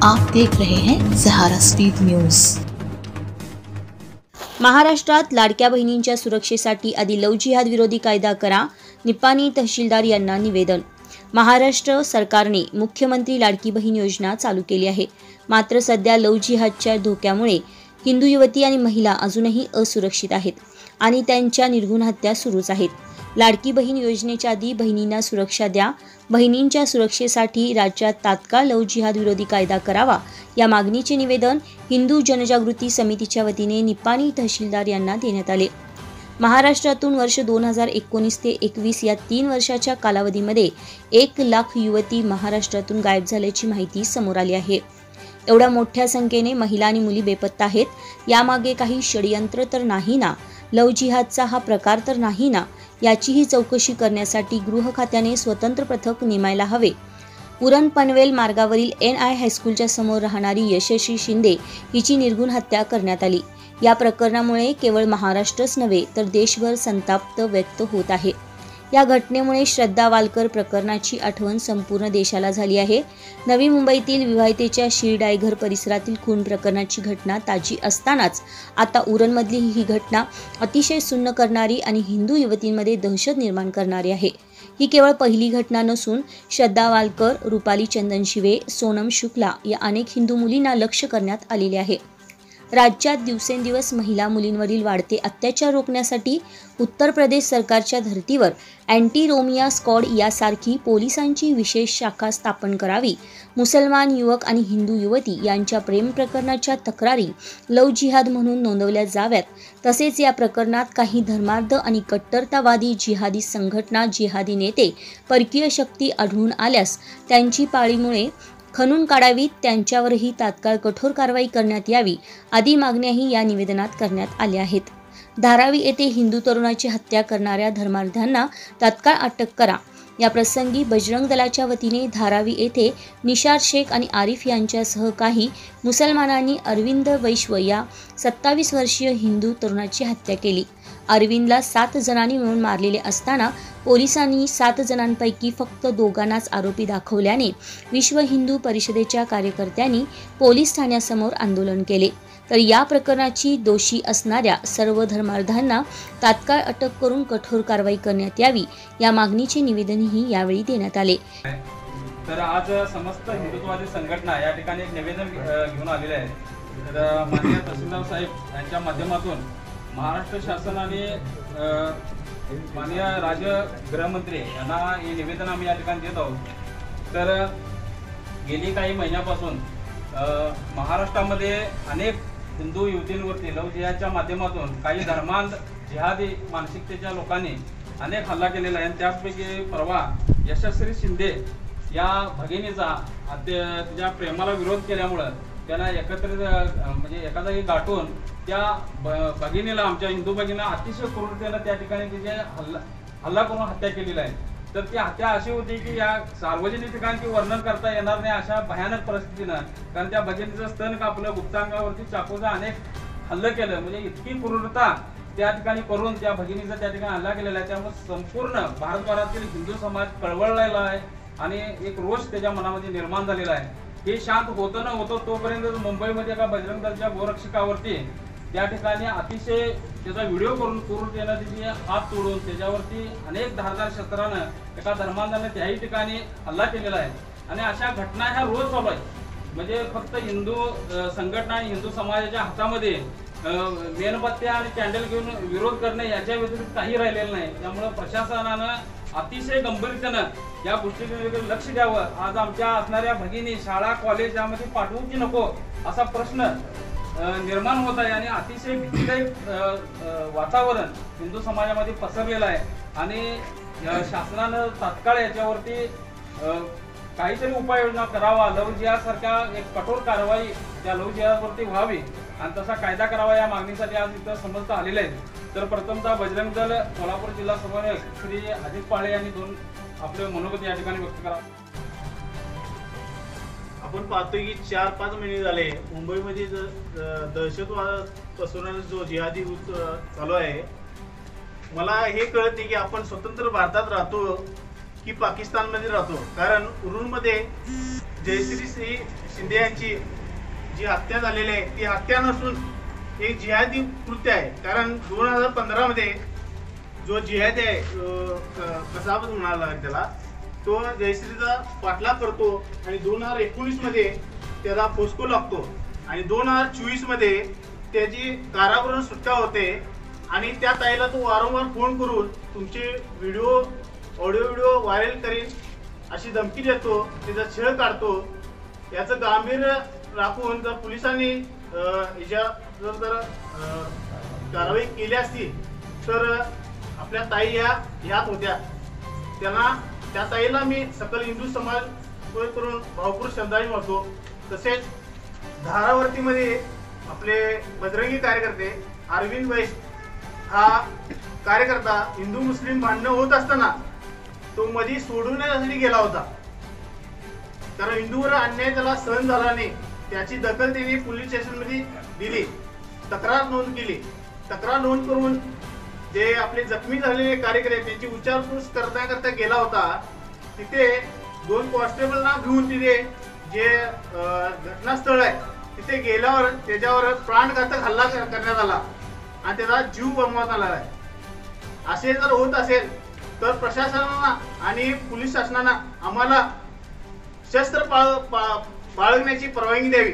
आप देख रहे हैं सहारा स्पीड न्यूज। महाराष्ट्रात लाडक्या बहिणींच्या सुरक्षेसाठी आधी लव्ह जिहाद विरोधी कायदा करा, निपाणी तहसीलदार यांना निवेदन। महाराष्ट्र सरकारने मुख्यमंत्री लाडकी बहीण योजना चालू केली आहे, मात्र सध्या लव्ह जिहादच्या धोक्यामुळे हिंदू युवती आणि महिला अजूनही असुरक्षित आहेत आणि त्यांच्या निर्घृण हत्या सुरूच आहेत। लाडकी बहीण योजनेच्या आधी बहिणींना सुरक्षा द्या, बहिणींच्या सुरक्षेसाठी राज्यात तात्काळ लव्ह जिहाद विरोधी कायदा करावा या मागणीचे निवेदन हिंदू जनजागृती समितीच्या वतीने निपाणी तहसीलदार यांना देण्यात आले। महाराष्ट्रातून वर्ष 2019 ते 21 या 3 वर्षाच्या कालावधीमध्ये 1 लाख युवती महाराष्ट्रातून गायब झाल्याची माहिती समोर आली आहे। एवढ्या मोठ्या संख्येने महिला आणि मुली बेपत्ता आहेत, यामागे काही षडयंत्र तर नाही ना? लव्ह जिहादचा हा प्रकार तर नाही ना? याचीही चौकशी करण्यासाठी गृह खात्याने स्वतंत्र पथक नेमायला हवे। उरण पनवेल मार्गावरील NI हायस्कूलच्या समोर राहणारी यशस्वी शिंदे हिची निर्घृण हत्या करण्यात आली। या प्रकरणामुळे केवळ महाराष्ट्रच नव्हे तर देशभर संताप व्यक्त होत आहे। या घटनेमुळे श्रद्धा वालकर प्रकरणाची आठवण संपूर्ण देशाला झाली आहे। नवी मुंबईतील विवाहितेच्या शिरडाईघर परिसरातील खून प्रकरणाची घटना ताजी असतानाच आता उरणमधली ही घटना अतिशय सुन्न करणारी आणि हिंदू युवतींमध्ये दहशत निर्माण करणारी आहे। ही केवळ पहिली घटना नसून श्रद्धा वालकर, रुपाली चंदन शिवे, सोनम शुक्ला या अनेक हिंदू मुलींना लक्ष्य करण्यात आलेले आहे। राज्यात दिवसेंदिवस महिला मुलींवरील वाढते अत्याचार रोखण्यासाठी उत्तर प्रदेश सरकारच्या धर्तीवर अँटी रोमिया स्क्वॉड यासारखी पोलिसांची विशेष शाखा स्थापन करावी। मुसलमान युवक आणि हिंदू युवती यांच्या प्रेम प्रकरणाच्या तक्रारी लव्ह जिहाद म्हणून नोंदवल्या जाव्यात। तसेच या प्रकरणात काही धर्मार्ध आणि कट्टरतावादी जिहादी संघटना, जिहादी नेते, परकीय शक्ती आढळून आल्यास त्यांची पाळीमुळे खणून काढावीत, त्यांच्यावरही तात्काळ कठोर कारवाई करण्यात यावी आदी मागण्याही या निवेदनात करण्यात आल्या आहेत। धारावी येथे हिंदू तरुणाची हत्या करणाऱ्या धर्मार्ध्यांना तात्काळ अटक करा। या प्रसंगी बजरंग दलाच्या वतीने धारावी येथे निशार शेख आणि आरिफ यांच्यासह काही मुसलमानांनी अरविंद वैश्व या 27 वर्षीय हिंदू तरुणाची हत्या केली। अरविंदला 7 जणांनी मिळून मारलेले असताना पोलिसांनी 7 जणांपैकी फक्त 2घांनाच आरोपी दाखवल्याने विश्व हिंदू परिषदेच्या कार्यकर्त्यांनी पोलीस ठाण्यासमोर आंदोलन केले। तर या प्रकरणाची दोषी असणाऱ्या सर्व धर्मार्धांना तात्काळ अटक करून कठोर कारवाई करण्यात यावी या मागणीचे निवेदनही यावेळी देण्यात आले। तर आज समस्त हिंदुत्ववादी संघटना या ठिकाणी एक निवेदन घेऊन आलेले आहे। तर माननीय तहसीलदार साहेब यांच्या माध्यमातून महाराष्ट्र शासनाने माननीय राज्य गृहमंत्री यांना हे निवेदन आम्ही या ठिकाणी देत आहोत। तर गेली काही महिन्यापासून महाराष्ट्रामध्ये अनेक हिंदू युवतींवरती लव्ह जिहादच्या माध्यमातून काही धर्मांध जिहादी मानसिकतेच्या लोकांनी अनेक हल्ला केलेला आहे। त्याचपैकी परवा यशस्वी शिंदे या भगिनीचा तिच्या प्रेमाला विरोध केल्यामुळं त्यांना एकत्रित म्हणजे एका जागी गाठून त्या भगिनीला, आमच्या हिंदू भगिनीला अतिशय क्रूरतेनं त्या ठिकाणी तिचे हल्ला करून हत्या केलेली आहे। तर ती हत्या अशी होती की या सार्वजनिक ठिकाणी वर्णन करता येणार नाही अशा भयानक परिस्थितीनं, कारण त्या भगिनीचं स्तन कापलं, गुप्तांगावरती चाकूचा अनेक हल्ला केलं, म्हणजे इतकी क्रूरता त्या ठिकाणी करून त्या भगिनीचा त्या ठिकाणी हल्ला केलेला आहे। त्यामुळे संपूर्ण भारतभरातील हिंदू समाज कळवळलेला आहे आणि एक रोष त्याच्या मनामध्ये निर्माण झालेला आहे। हे शांत होतं न होतं तोपर्यंत मुंबईमध्ये एका बजरंग दलच्या गोरक्षकावरती त्या ठिकाणी अतिशय त्याचा व्हिडिओ करून क्रूरतेनं तिचे हात तोडून त्याच्यावरती अनेक धारदार शस्त्रानं एका धर्मांधाने त्याही ठिकाणी हल्ला केलेला आहे। आणि अशा घटना ह्या रोज चालू आहेत, म्हणजे फक्त हिंदू संघटना आणि हिंदू समाजाच्या हातामध्ये मेणबत्त्या आणि कॅन्डल घेऊन विरोध करणे याच्या व्यतिरिक्त काही राहिलेलं नाही। त्यामुळे प्रशासनानं अतिशय गंभीरतेनं या गोष्टीकडे लक्ष द्यावं। आज आमच्या असणाऱ्या भगिनी शाळा कॉलेज यामध्ये पाठवू की नको असा प्रश्न निर्माण होत आहे आणि अतिशय भीतीदायक वातावरण हिंदू समाजामध्ये पसरलेलं आहे। आणि शासनानं तात्काळ याच्यावरती काहीतरी उपाययोजना करावा, लव्ह जिहाद सारख्या एक कठोर कारवाई त्या लव्ह जिहादवरती व्हावी आणि तसा कायदा करावा या मागणीसाठी आज इथं समजता आलेले आहेत। तर प्रथमतः बजरंग दल सोलापूर जिल्हा समन्वयक श्री अजित पाळे यांनी 2 आपले मनोगत या ठिकाणी व्यक्त करा। आपण पाहतोय की 4-5 महिने झाले मुंबईमध्ये दहशतवाद पसरवण्याचा जो जिहादी चालू आहे, मला हे कळत नाही की आपण स्वतंत्र भारतात राहतो की पाकिस्तानमध्ये राहतो। कारण उरणमध्ये जयश्री शिंदे यांची जी हत्या झालेली आहे ती हत्या नसून एक जिहादी कृत्य आहे. कारण 2015 मध्ये जो जिहादी आहे कसाबत म्हणाला त्याला, तो जयश्रीचा पाठलाग करतो आणि 2019 मध्ये त्याला पोस्को लागतो आणि 2024 मध्ये त्याची कारागृहातून सुटका होते आणि त्या ताईला तो वारंवार फोन करून तुमचे ऑडिओ व्हायरल करीन अशी धमकी देतो, तिचा छळ काढतो. याचं गांभीर्य राखून जर पोलिसांनी याच्या जर कारवाई केली असती तर आपल्या ताई ह्यात होत्या. त्या ताईला मी सकल हिंदू समाज करून भावपूर श्रद्धांजली वाहतो. तसेच धारावर्तीमध्ये आपले बजरंगी कार्यकर्ते अरविंद वैश हा कार्यकर्ता हिंदू मुस्लिम भांडणं होत असताना तो मध्ये सोडवण्यासाठी गेला होता. कारण हिंदूवर अन्याय त्याला सहन झाला नाही, त्याची दखल त्यांनी पोलीस स्टेशनमध्ये दिली, तक्रार नोंद केली. तक्रार नोंद करून जे आपले जखमी झालेले कार्यकर्ते त्यांची विचारपूस करता गेला होता. तिथे 2 कॉन्स्टेबलना घेऊन तिथे जे घटनास्थळ आहे तिथे गेल्यावर त्याच्यावर प्राणघातक हल्ला करण्यात आला आणि त्याचा जीव गमवण्यात आला आहे. असे जर होत असेल तर प्रशासनाला आणि पोलीस शासनाला आम्हाला शस्त्र बाळगण्याची परवानगी द्यावी.